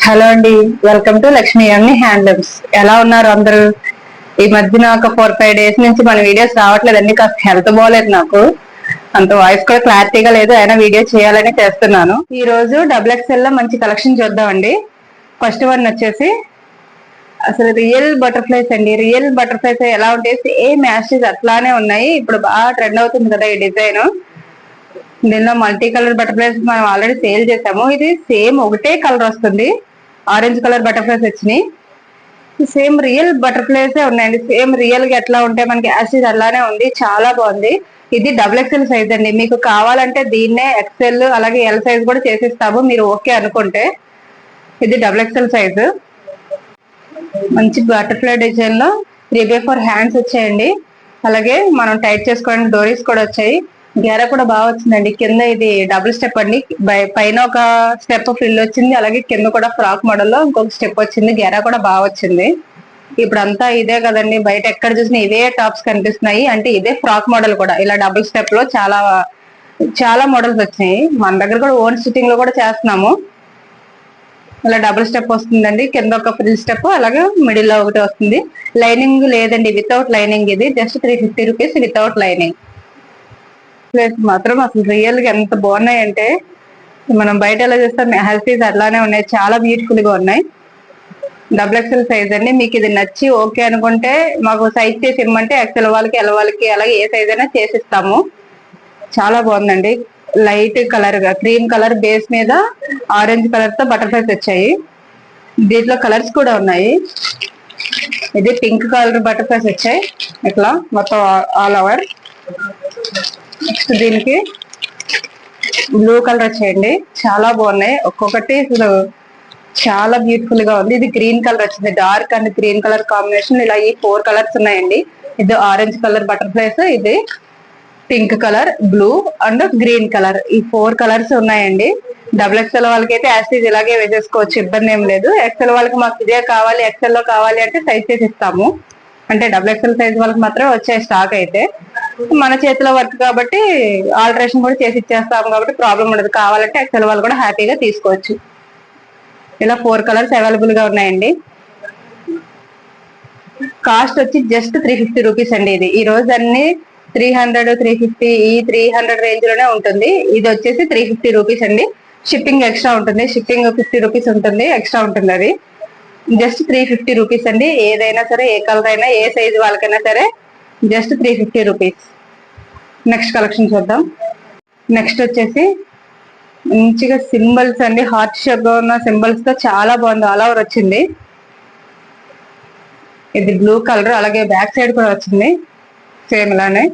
Hello అండి, welcome to Lakshmi అన్ని handlooms. ఎలా ఉన్నారు అందరూ? ఈ మధ్యన ఒక 4-5 డేస్ నుంచి మన వీడియోస్ రావట్లేదండి. కాస్త హెల్త్ బాగోలేదు నాకు. అంత వాయిస్ కూడా క్లారిటీగా లేదు, అయినా వీడియో చేయాలని చేస్తున్నాను. ఈ రోజు XXL లో మంచి కలెక్షన్ చూద్దామండి. ఫస్ట్ వన్ వచ్చేసి అసలు రియల్ బటర్ఫ్లైస్ అండి. రియల్ బటర్ఫ్లైస్ ఎలా ఉంటాయి, సేమ్ యాషెస్ అట్లానే ఉన్నాయి. ఇప్పుడు బాగా ట్రెండ్ అవుతుంది కదా ఈ డిజైన్. దీనిలో మల్టీ కలర్ బటర్ఫ్లైస్ మనం ఆల్రెడీ సేల్ చేసాము. ఇది సేమ్ ఒకటే కలర్ వస్తుంది, ఆరెంజ్ కలర్ బటర్ఫ్లైస్ వచ్చినాయి. సేమ్ రియల్ బటర్ఫ్లైస్ ఉన్నాయండి. సేమ్ రియల్ గా ఎట్లా ఉంటాయి మనకి యాసిడ్ అలానే ఉంది, చాలా బాగుంది. ఇది XXL సైజ్ అండి. మీకు కావాలంటే దీన్నే XL అలాగే L సైజ్ కూడా చేసిస్తాము, మీరు ఓకే అనుకుంటే. ఇది XXL సైజు. మంచి బటర్ఫ్లై డిజైన్ లో 3x4 హ్యాండ్స్ వచ్చాయండి. అలాగే మనం టైట్ చేసుకోవడానికి డోరీస్ కూడా వచ్చాయి. గెర కూడా బాగా వచ్చిందండి. కింద ఇది డబుల్ స్టెప్ అండి. పైన ఒక స్టెప్ ఫ్రిల్ వచ్చింది, అలాగే కింద కూడా ఫ్రాక్ మోడల్ లో ఇంకొక స్టెప్ వచ్చింది. గెర కూడా బాగా వచ్చింది. ఇప్పుడు అంతా ఇదే కదండి, బయట ఎక్కడ చూసినా ఇవే టాప్స్ కనిపిస్తున్నాయి. అంటే ఇదే ఫ్రాక్ మోడల్ కూడా ఇలా డబుల్ స్టెప్ లో చాలా చాలా మోడల్స్ వచ్చినాయి. మన దగ్గర కూడా ఓన్ స్టిచ్చింగ్ లో కూడా చేస్తున్నాము. ఇలా డబుల్ స్టెప్ వస్తుందండి, కింద ఒక ఫ్రిల్ స్టెప్, అలాగే మిడిల్ లో ఒకటి వస్తుంది. లైనింగ్ లేదండి, వితౌట్ లైనింగ్. ఇది జస్ట్ 350 రూపీస్ వితౌట్ లైనింగ్. మాత్రం అసలు రియల్ గా ఎంత బాగున్నాయంటే, మనం బయట ఎలా చేస్తాం హెల్తీస్ అట్లానే ఉన్నాయి, చాలా బ్యూటిఫుల్ గా ఉన్నాయి. XXL సైజ్ అండి. మీకు ఇది నచ్చి ఓకే అనుకుంటే మాకు సైజ్ చేసి ఇమ్మంటే XL వాళ్ళకి L వాళ్ళకి అలాగే ఏ సైజ్ అయినా చేసిస్తాము. చాలా బాగుందండి. లైట్ కలర్ గా క్రీమ్ కలర్ బేస్ మీద ఆరెంజ్ కలర్ తో బటర్ఫ్లైస్ వచ్చాయి. దీంట్లో కలర్స్ కూడా ఉన్నాయి. ఇది పింక్ కలర్ బటర్ఫ్లైస్ వచ్చాయి ఇట్లా మొత్తం ఆల్ ఓవర్. నెక్స్ట్ దీనికి బ్లూ కలర్ వచ్చాయండి, చాలా బాగున్నాయి. ఒక్కొక్కటి అసలు చాలా బ్యూటిఫుల్ గా ఉంది. ఇది గ్రీన్ కలర్ వచ్చింది, dark and green colour combination. ఇలా ఈ 4 కలర్స్ ఉన్నాయండి. ఇది ఆరెంజ్ కలర్ బటర్ఫ్లైస్, ఇది pink colour, blue and green colour, ఈ 4 కలర్స్ ఉన్నాయండి. XXL వాళ్ళకి అయితే యాసిడ్ ఇలాగే వేసేసుకోవచ్చు, ఇబ్బంది ఏం లేదు. XL వాళ్ళకి మాకు ఇదే కావాలి, XL లో కావాలి అంటే సైజ్ చేసి ఇస్తాము. అంటే XXL సైజ్ వాళ్ళకి మాత్రమే వచ్చే స్టాక్ అయితే. మన చేతిలో వర్క్ కాబట్టి ఆల్టరేషన్ కూడా చేసి ఇచ్చేస్తాము కాబట్టి ప్రాబ్లం ఉండదు. కావాలంటే XL వాళ్ళు కూడా హ్యాపీగా తీసుకోవచ్చు. ఇలా 4 కలర్స్ అవైలబుల్ గా ఉన్నాయండి. కాస్ట్ వచ్చి జస్ట్ 350 రూపీస్ అండి. ఇది ఈ రోజు అన్ని 300, 350 ఈ 300 రేంజ్ లోనే ఉంటుంది. ఇది వచ్చేసి 350 రూపీస్ అండి. షిప్పింగ్ ఎక్స్ట్రా ఉంటుంది, షిప్పింగ్ 50 రూపీస్ ఉంటుంది, ఎక్స్ట్రా ఉంటుంది. అది జస్ట్ 350 రూపీస్ అండి. ఏదైనా సరే, ఏ కలర్ అయినా, ఏ సైజ్ వాళ్ళకైనా సరే జస్ట్ 350 రూపీస్. నెక్స్ట్ కలెక్షన్ చూద్దాం. నెక్స్ట్ వచ్చేసి మంచిగా సింబల్స్ అండి, హార్ట్ షేప్ గా ఉన్న సింబల్స్ తో చాలా బాగుంది. ఆల్ ఓవర్ వచ్చింది. ఇది బ్లూ కలర్, అలాగే బ్యాక్ సైడ్ కూడా వచ్చింది సేమ్ ఇలానే.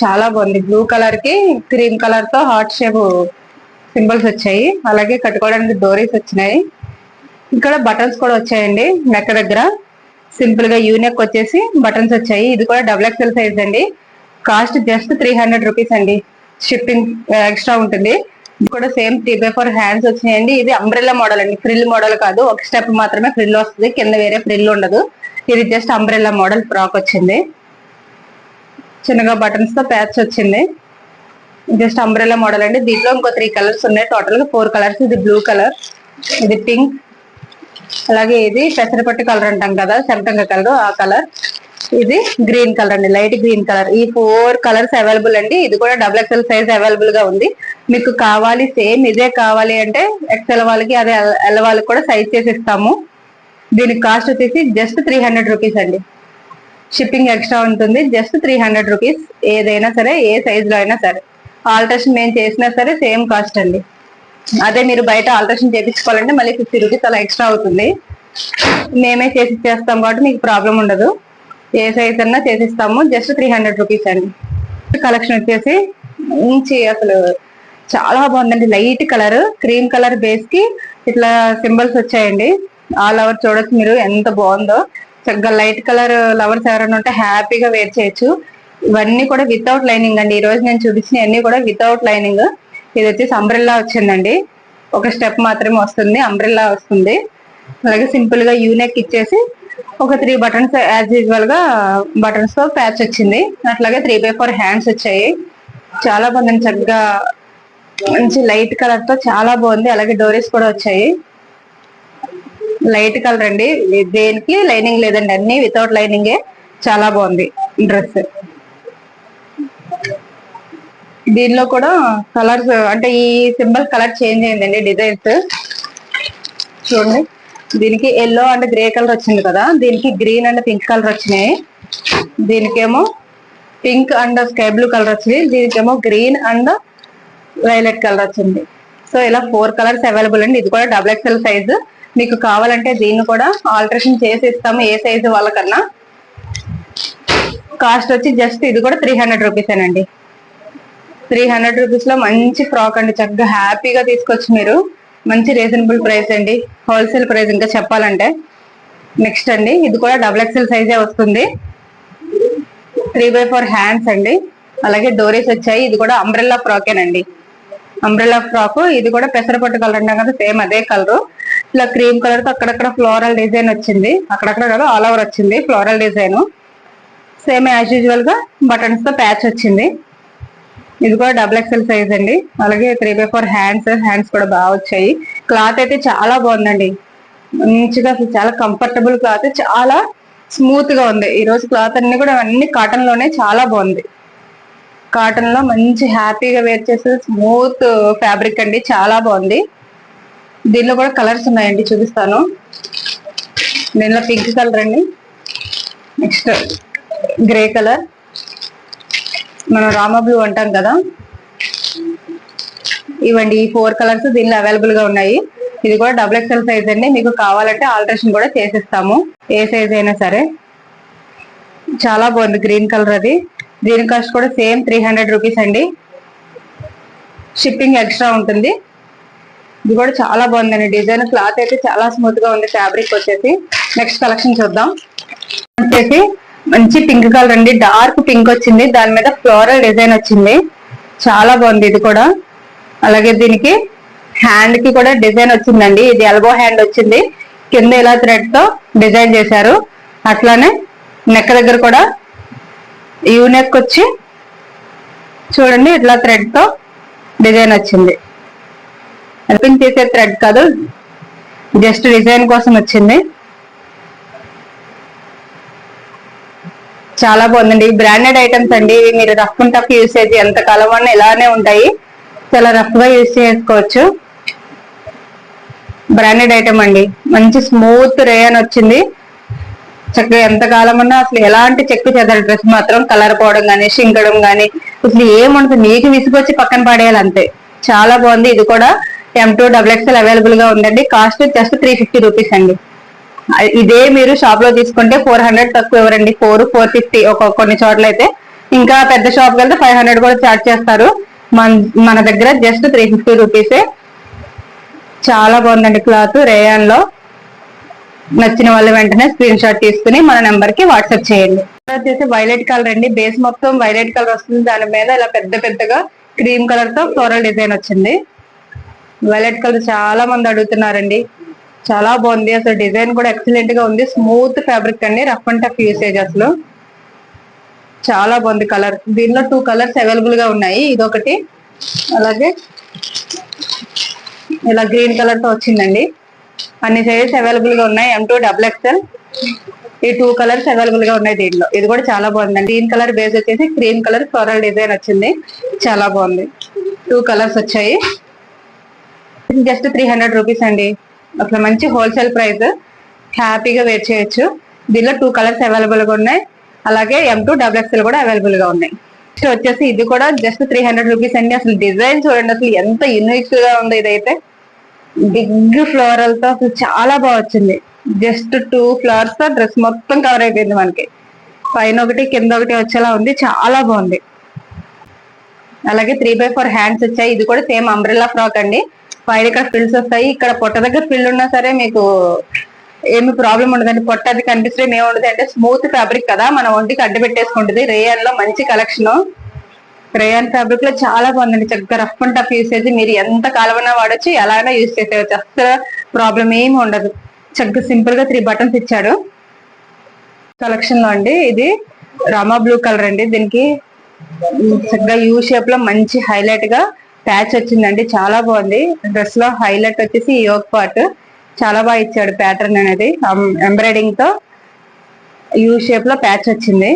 చాలా బాగుంది. బ్లూ కలర్ కి క్రీమ్ కలర్ తో హార్ట్ షేప్ సింబల్స్ వచ్చాయి, అలాగే కట్టుకోవడానికి డోరీస్ వచ్చినాయి. ఇక్కడ బటన్స్ కూడా వచ్చాయండి. నెక్ దగ్గర సింపుల్ గా యూనెక్ వచ్చేసి బటన్స్ వచ్చాయి. ఇది కూడా XXL సైజ్ అండి. కాస్ట్ జస్ట్ 300 రూపీస్ అండి. షిప్పింగ్ ఎక్స్ట్రా ఉంటుంది. ఇది కూడా సేమ్ 3x4 హ్యాండ్స్ వచ్చినాయండి. ఇది అంబ్రెల్లా మోడల్ అండి, ఫ్రిల్ మోడల్ కాదు. ఒక స్టెప్ మాత్రమే ఫ్రిల్ వస్తుంది, కింద వేరే ఫ్రిల్ ఉండదు. ఇది జస్ట్ అంబ్రెల్లా మోడల్ ఫ్రాక్ వచ్చింది. చిన్నగా బటన్స్ తో ప్యాచ్ వచ్చింది. జస్ట్ అంబ్రెల్లా మోడల్ అండి. దీంట్లో ఇంకో 3 కలర్స్ ఉన్నాయి, టోటల్ గా 4 కలర్స్. ఇది బ్లూ కలర్, ఇది పింక్, అలాగే ఇది పెసరపట్టు కలర్ అంటాం కదా, సెమటంగ కలర్, ఆ కలర్. ఇది గ్రీన్ కలర్ అండి, లైట్ గ్రీన్ కలర్. ఈ 4 కలర్స్ అవైలబుల్ అండి. ఇది కూడా XXL సైజ్ అవైలబుల్ గా ఉంది. మీకు కావాలి సేమ్ ఇదే కావాలి అంటే XL వాళ్ళకి అదే L వాళ్ళకి కూడా సైజ్ చేసి ఇస్తాము. దీనికి కాస్ట్ వచ్చేసి జస్ట్ 300 రూపీస్ అండి. షిప్పింగ్ ఎక్స్ట్రా ఉంటుంది, జస్ట్ 300 రూపీస్. ఏదైనా సరే, ఏ సైజ్ లో అయినా సరే. ఆల్టరేషన్ మేము చేసినా సరే సేమ్ కాస్ట్ అండి. అదే మీరు బయట ఆల్టరేషన్ చేయించుకోవాలంటే మళ్ళీ 50 రూపీస్ అలా ఎక్స్ట్రా అవుతుంది. మేమే చేసి ఇచ్చేస్తాం కాబట్టి మీకు ప్రాబ్లం ఉండదు. ఏ సైజ్ అన్నా చేసిస్తాము, జస్ట్ 300 రూపీస్ అండి. కలెక్షన్ వచ్చేసి మంచి అసలు చాలా బాగుందండి. Light colour, cream colour base కి ఇట్లా సింబల్స్ వచ్చాయండి. ఆల్ ఓవర్ చూడొచ్చు మీరు, ఎంత బాగుందో. చక్కగా లైట్ కలర్ లవర్స్ ఎవరైనా ఉంటే హ్యాపీగా వేర్ చేయొచ్చు. ఇవన్నీ కూడా వితౌట్ లైనింగ్ అండి. ఈ రోజు నేను చూపించిన అన్ని కూడా వితౌట్ లైనింగ్. ఇది వచ్చేసి అంబ్రెల్లా వచ్చిందండి, ఒక స్టెప్ మాత్రమే వస్తుంది, అంబ్రెల్లా వస్తుంది. అలాగే సింపుల్ గా యూనెక్ ఇచ్చేసి ఒక 3 బటన్స్ యాజ్ యూజువల్ గా బటన్స్ తో ప్యాచ్ వచ్చింది. అట్లాగే 3x4 హ్యాండ్స్ వచ్చాయి. చాలా బాగుంది, చక్కగా మంచి లైట్ కలర్ తో చాలా బాగుంది. అలాగే డోరీస్ కూడా వచ్చాయి. లైట్ కలర్ అండి, దేనికి లైనింగ్ లేదండి, అన్ని వితౌట్ లైనింగే. చాలా బాగుంది డ్రెస్. దీనిలో కూడా కలర్స్ అంటే ఈ సింబల్ కలర్ చేంజ్ అయిందండి, డిజైన్స్ చూడండి. దీనికి ఎల్లో అండ్ గ్రే కలర్ వచ్చింది కదా, దీనికి గ్రీన్ అండ్ పింక్ కలర్ వచ్చినాయి. దీనికేమో pink and sky blue colour వచ్చింది, దీనికేమో గ్రీన్ అండ్ వైలెట్ కలర్ వచ్చింది. సో ఇలా 4 కలర్స్ అవైలబుల్ అండి. ఇది కూడా XXL సైజు. మీకు కావాలంటే దీన్ని కూడా ఆల్టరేషన్ చేసి ఇస్తాము ఏ సైజు వాళ్ళకన్నా. కాస్ట్ వచ్చి జస్ట్ ఇది కూడా 300 రూపీసేనండి. 300 రూపీస్ లో మంచి ఫ్రాక్ అండి, చక్కగా హ్యాపీగా తీసుకోవచ్చు మీరు. మంచి రీజనబుల్ ప్రైస్ అండి, హోల్సేల్ ప్రైస్ ఇంకా చెప్పాలంటే. నెక్స్ట్ అండి, ఇది కూడా XXL సైజే వస్తుంది. 3/4 హ్యాండ్స్ అండి, అలాగే డోరీస్ వచ్చాయి. ఇది కూడా అంబ్రెల్లా ఫ్రాకేనండి, అంబ్రెల్లా ఫ్రాక్. ఇది కూడా పెసరపట్టు కలర్ అంటాం కదా, సేమ్ అదే కలర్. ఇలా క్రీమ్ కలర్ తో అక్కడక్కడ ఫ్లోరల్ డిజైన్ వచ్చింది, అక్కడక్కడ కదా ఆల్ ఓవర్ వచ్చింది floral design. Same as usual గా బటన్స్ తో ప్యాచ్ వచ్చింది. ఇది కూడా XXL సైజ్ అండి, అలాగే 3/4 హ్యాండ్స్ కూడా బాగా వచ్చాయి. క్లాత్ అయితే చాలా బాగుందండి, మంచిగా అసలు చాలా కంఫర్టబుల్ క్లాత్, చాలా స్మూత్ గా ఉంది. ఈ రోజు క్లాత్ అన్ని కూడా అన్ని కాటన్ లోనే, చాలా బాగుంది. కాటన్ లో మంచి హ్యాపీగా వేర్ చేసే స్మూత్ ఫ్యాబ్రిక్ అండి, చాలా బాగుంది. దీనిలో కూడా కలర్స్ ఉన్నాయండి, చూపిస్తాను. దీనిలో పింక్ కలర్ అండి, నెక్స్ట్ గ్రే కలర్, మనం రామా బ్లూ అంటాం కదా, ఇవ్వండి ఈ 4 కలర్స్ దీనిలో అవైలబుల్ గా ఉన్నాయి. ఇది కూడా XXL సైజ్ అండి, మీకు కావాలంటే ఆల్టరేషన్ కూడా చేసిస్తాము ఏ సైజ్ అయినా సరే. చాలా బాగుంది గ్రీన్ కలర్ అది. దీని కాస్ట్ కూడా సేమ్ 300 రూపీస్ అండి, షిప్పింగ్ ఎక్స్ట్రా ఉంటుంది. ఇది కూడా చాలా బాగుందండి డిజైన్, క్లాత్ అయితే చాలా స్మూత్ గా ఉంది ఫ్యాబ్రిక్ వచ్చేసి. నెక్స్ట్ కలెక్షన్ చూద్దాం. వచ్చేసి మంచి పింక్ కలర్ అండి, డార్క్ పింక్ వచ్చింది, దాని మీద ఫ్లోరల్ డిజైన్ వచ్చింది, చాలా బాగుంది ఇది కూడా. అలాగే దీనికి హ్యాండ్ కి కూడా డిజైన్ వచ్చిందండి, ఇది ఎల్బో హ్యాండ్ వచ్చింది, కింద ఇలా థ్రెడ్ తో డిజైన్ చేశారు. అట్లానే నెక్ దగ్గర కూడా యూ నెక్ వచ్చి చూడండి, ఇట్లా థ్రెడ్ తో డిజైన్ వచ్చింది. హెల్పింగ్ చేసే థ్రెడ్ కాదు, జస్ట్ డిజైన్ కోసం వచ్చింది. చాలా బాగుందండి. బ్రాండెడ్ ఐటమ్స్ అండి, మీరు రఫ్ అండ్ టఫ్ యూసేజ్ ఎంత కాలం అన్నా ఇలానే ఉంటాయి, చాలా రఫ్ గా యూజ్ చేసుకోవచ్చు. బ్రాండెడ్ ఐటమ్ అండి, మంచి స్మూత్ రేయన్ వచ్చింది, చక్కగా ఎంత కాలం అన్నా అసలు ఎలాంటి చెక్కు చెదర డ్రెస్ మాత్రం కలర్ పోవడం కానీ షింకడం కానీ అసలు ఏముంటుంది, నీకు విసుగొచ్చి పక్కన పడేయాలి అంతే. చాలా బాగుంది. ఇది కూడా M2 XXL అవైలబుల్ గా ఉందండి. కాస్ట్ జస్ట్ 350 రూపీస్ అండి. ఇదే మీరు షాప్ లో తీసుకుంటే 400 తక్కువ ఎవరండి, 450 కొన్ని చోట్ల అయితే. ఇంకా పెద్ద షాప్ వెళ్తే 500 కూడా చార్జ్ చేస్తారు. మన దగ్గర జస్ట్ 350 రూపీసే. చాలా బాగుందండి క్లాత్ రేయాన్ లో. నచ్చిన వాళ్ళు వెంటనే స్క్రీన్ షాట్ తీసుకుని మన నెంబర్ కి వాట్సాప్ చేయండి. వచ్చేసి వైలెట్ కలర్ అండి, బేస్ మొత్తం వైలెట్ కలర్ వస్తుంది, దాని మీద ఇలా పెద్ద పెద్దగా క్రీమ్ కలర్ తో ఫ్లోరల్ డిజైన్ వచ్చింది. వైలెట్ కలర్ చాలా మంది అడుగుతున్నారండి, చాలా బాగుంది. అసలు డిజైన్ కూడా ఎక్సలెంట్ గా ఉంది, స్మూత్ ఫ్యాబ్రిక్ అండి, రఫ్ అండ్ టఫ్ యూసేజ్ అసలు చాలా బాగుంది కలర్. దీనిలో 2 కలర్స్ అవైలబుల్ గా ఉన్నాయి, ఇదొకటి అలాగే ఇలా గ్రీన్ కలర్ తో వచ్చిందండి. అన్ని సైజెస్ అవైలబుల్ గా ఉన్నాయి, M2 XXL. ఈ 2 కలర్స్ అవైలబుల్ గా ఉన్నాయి దీంట్లో. ఇది కూడా చాలా బాగుందండి. గ్రీన్ కలర్ బేస్ వచ్చేసి క్రీమ్ కలర్ ఫ్లోరల్ డిజైన్ వచ్చింది, చాలా బాగుంది. 2 కలర్స్ వచ్చాయి, జస్ట్ 300 రూపీస్ అండి. అసలు మంచి హోల్సేల్ ప్రైస్, హ్యాపీగా వేర్ చేయొచ్చు. దీనిలో 2 కలర్స్ అవైలబుల్ గా ఉన్నాయి, అలాగే M2 XXL కూడా అవైలబుల్ గా ఉన్నాయి. నెక్స్ట్ వచ్చేసి ఇది కూడా జస్ట్ 300 రూపీస్ అండి. అసలు డిజైన్ చూడండి, అసలు ఎంత యూనిక్ గా ఉంది. ఇదైతే బిగ్ ఫ్లోరల్ తో అసలు చాలా బాగా వచ్చింది. జస్ట్ 2 ఫ్లవర్స్ తో డ్రెస్ మొత్తం కవర్ అయిపోయింది మనకి, పైన ఒకటి కింద ఒకటి వచ్చేలా ఉంది, చాలా బాగుంది. అలాగే 3/4 హ్యాండ్స్ వచ్చాయి. ఇది కూడా సేమ్ అంబ్రెల్లా ఫ్రాక్ అండి, పైన ఇక్కడ ఫిల్స్ వస్తాయి, ఇక్కడ పొట్ట దగ్గర ఫిల్ ఉన్నా సరే మీకు ఏమి ప్రాబ్లం ఉండదండి. పొట్ట అది కనిపిస్తే ఏముండదు అంటే స్మూత్ ఫ్యాబ్రిక్ కదా, మన ఒంటికి అడ్డు పెట్టేసుకుంటుంది. రేయన్ లో మంచి కలెక్షన్, రేయన్ ఫ్యాబ్రిక్ లో చాలా బాగుందండి. చక్కగా రఫ్ అండ్ టఫ్ యూసేజ్, మీరు ఎంత కాలమైనా వాడచ్చు, ఎలాగైనా యూజ్ చేసేవచ్చు, అసలు ప్రాబ్లం ఏమి ఉండదు. చక్కగా సింపుల్ గా 3 బటన్స్ ఇచ్చాడు. కలెక్షన్ లో అండి ఇది రామా బ్లూ కలర్ అండి, దీనికి చక్కగా యూ షేప్ లో మంచి హైలైట్ గా ప్యాచ్ వచ్చిందండి, చాలా బాగుంది. డ్రెస్ లో హైలైట్ వచ్చేసి యోగ్ పార్ట్, చాలా బాగా ఇచ్చాడు ప్యాటర్న్ అనేది. ఎంబ్రాయిడింగ్ తో యూ షేప్ లో ప్యాచ్ వచ్చింది.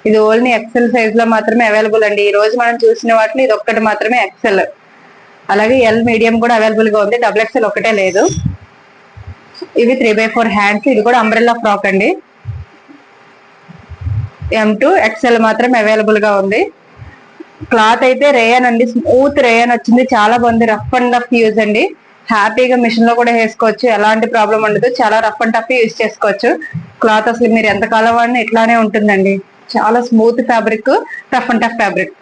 ఇది ఓన్లీ ఎక్సెల్ సైజ్ లో మాత్రమే అవైలబుల్ అండి. ఈ రోజు మనం చూసిన వాటిలో ఇది ఒక్కటి మాత్రమే ఎక్సెల్. అలాగే ఎల్ మీడియం కూడా అవైలబుల్ గా ఉంది, డబుల్ ఎక్సెల్ ఒకటే లేదు. ఇవి 3/4 హ్యాండ్స్. ఇది కూడా అంబ్రెల్లా ఫ్రాక్ అండి. M2 XL మాత్రం అవైలబుల్ గా ఉంది. క్లాత్ అయితే రేయన్ అండి, స్మూత్ రేయన్ వచ్చింది, చాలా బాగుంది. రఫ్ అండ్ టఫ్ యూజ్ అండి, హ్యాపీగా మిషన్ లో కూడా వేసుకోవచ్చు, ఎలాంటి ప్రాబ్లం ఉండదు. చాలా రఫ్ అండ్ టఫ్ యూజ్ చేసుకోవచ్చు. క్లాత్ అసలు మీరు ఎంత కాలం వాడినా ఇట్లానే ఉంటుందండి. చాలా smooth fabric, rough and tough fabric.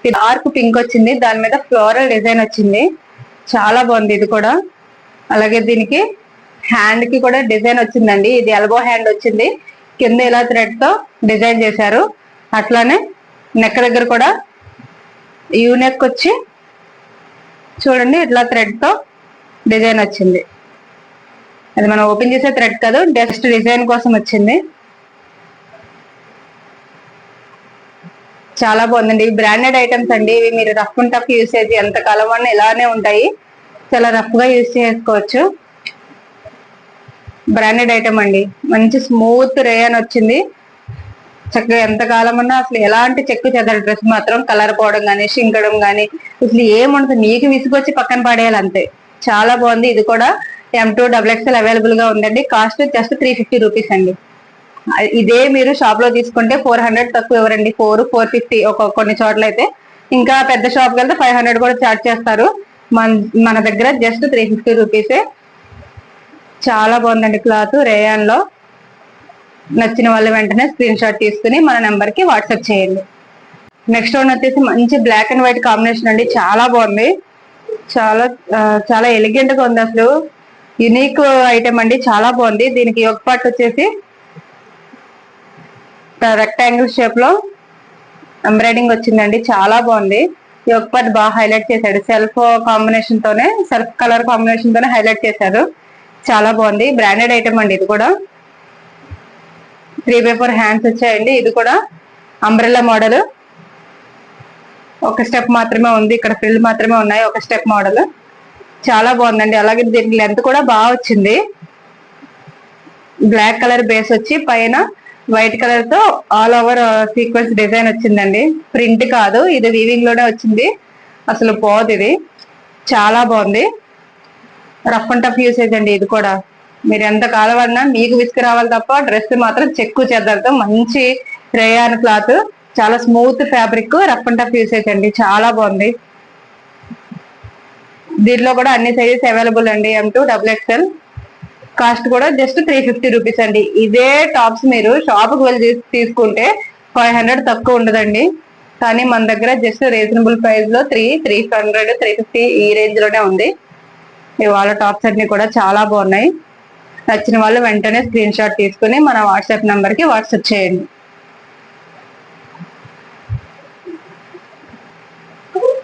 ఇది డార్క్ పింక్ వచ్చింది, దాని మీద ఫ్లోరల్ డిజైన్ వచ్చింది, చాలా బాగుంది ఇది కూడా. అలాగే దీనికి హ్యాండ్ కి కూడా డిజైన్ వచ్చిందండి. ఇది ఎల్బో హ్యాండ్ వచ్చింది, కింద ఇలా థ్రెడ్ తో డిజైన్ చేశారు. అట్లానే నెక్ దగ్గర కూడా యూ నెక్ వచ్చి చూడండి ఇట్లా థ్రెడ్ తో డిజైన్ వచ్చింది. అది మనం ఓపెన్ చేసే థ్రెడ్ కాదు, జస్ట్ డిజైన్ కోసం వచ్చింది. చాలా బాగుందండి. ఇవి బ్రాండెడ్ ఐటమ్స్ అండి. ఇవి మీరు రఫ్ అండ్ టఫ్ యూసేజ్ ఎంత కాలం అన్నా ఇలానే ఉంటాయి, చాలా రఫ్ గా యూజ్ చేసుకోవచ్చు. బ్రాండెడ్ ఐటమ్ అండి, మంచి స్మూత్ రేయన్ వచ్చింది. చక్కగా ఎంత కాలం అన్నా అసలు ఎలాంటి చెక్కు చెదర డ్రెస్ మాత్రం కలర్ పోవడం కానీ షింకడం కానీ అసలు ఏముంటుంది, మీకు విసుగొచ్చి పక్కన పడేయాలి అంతే. చాలా బాగుంది. ఇది కూడా M2 XXL అవైలబుల్ గా ఉందండి. కాస్ట్ జస్ట్ 350 రూపీస్ అండి. ఇదే మీరు షాప్ లో తీసుకుంటే 400 తక్కువ ఇవ్వరండి, 450 కొన్ని చోట్ల అయితే. ఇంకా పెద్ద షాప్ కి వెళ్తే 500 కూడా చార్జ్ చేస్తారు. మన దగ్గర జస్ట్ 350 రూపీసే. చాలా బాగుందండి క్లాత్ రేయాన్ లో. నచ్చిన వాళ్ళు వెంటనే స్క్రీన్ షాట్ తీసుకుని మన నెంబర్ కి వాట్సాప్ చేయండి. నెక్స్ట్ వన్ వచ్చేసి మంచి బ్లాక్ అండ్ వైట్ కాంబినేషన్ అండి, చాలా బాగుంది. చాలా చాలా ఎలిగెంట్ గా ఉంది, అసలు యునిక్ ఐటమ్ అండి, చాలా బాగుంది. దీనికి యోగ్ పార్ట్ వచ్చేసి రెక్టాంగిల్ షేప్ లో ఎంబ్రాయిడింగ్ వచ్చిందండి, చాలా బాగుంది. యోగ్ పార్ట్ బాగా హైలైట్ చేశాడు, సెల్ఫ్ కాంబినేషన్ తోనే, సెల్ఫ్ కలర్ కాంబినేషన్ తోనే హైలైట్ చేశారు. చాలా బాగుంది. బ్రాండెడ్ ఐటమ్ అండి. ఇది కూడా 3/4 హ్యాండ్స్ వచ్చాయండి. ఇది కూడా అంబ్రెల్లా మోడల్, ఒక స్టెప్ మాత్రమే ఉంది, ఇక్కడ ఫ్రిల్ మాత్రమే ఉన్నాయి, ఒక స్టెప్ మోడల్. చాలా బాగుందండి. అలాగే దీనికి లెంత్ కూడా బాగా వచ్చింది. బ్లాక్ కలర్ బేస్ వచ్చి పైన వైట్ కలర్ తో ఆల్ ఓవర్ సీక్వెన్స్ డిజైన్ వచ్చిందండి. ప్రింట్ కాదు, ఇది వీవింగ్ లోనే వచ్చింది, అసలు పోదు. ఇది చాలా బాగుంది. రఫ్ అండ్ టఫ్ యూసేజ్ అండి. ఇది కూడా మీరు ఎంత కాలం అన్నా మీకు విసుగు రావాలి తప్ప, డ్రెస్ మాత్రం చెక్కు చెదరతో మంచి రేయాన్ క్లాత్, చాలా smooth fabric, rough and tough usage అండి, చాలా బాగుంది. దీంట్లో కూడా అన్ని సైజెస్ అవైలబుల్ అండి. M2 XXL. కాస్ట్ కూడా జస్ట్ 350 రూపీస్ అండి. ఇదే టాప్స్ మీరు షాప్ కి వెళ్ళి తీసుకుంటే 500 తక్కువ ఉండదండి. కానీ మన దగ్గర జస్ట్ రీజనబుల్ ప్రైస్ లో 300, 350 ఈ రేంజ్ లోనే ఉంది. ఇవాళ టాప్స్ అన్ని కూడా చాలా బాగున్నాయి. నచ్చిన వాళ్ళు వెంటనే స్క్రీన్ షాట్ తీసుకుని మన వాట్సాప్ నంబర్ కి వాట్సాప్ చేయండి.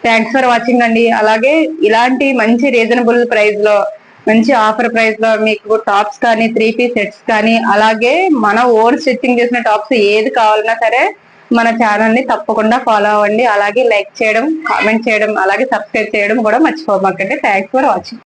థ్యాంక్స్ ఫర్ వాచింగ్ అండి. అలాగే ఇలాంటి మంచి రీజనబుల్ ప్రైస్ లో, మంచి ఆఫర్ ప్రైస్ లో మీకు టాప్స్ కానీ 3-piece సెట్స్ కానీ, అలాగే మన ఓన్ స్టిచ్చింగ్ చేసిన టాప్స్ ఏది కావాలన్నా సరే మన ఛానల్ ని తప్పకుండా ఫాలో అవ్వండి. అలాగే లైక్ చేయడం, కామెంట్ చేయడం, అలాగే సబ్స్క్రైబ్ చేయడం కూడా మర్చిపోమాకండి. Thanks for watching.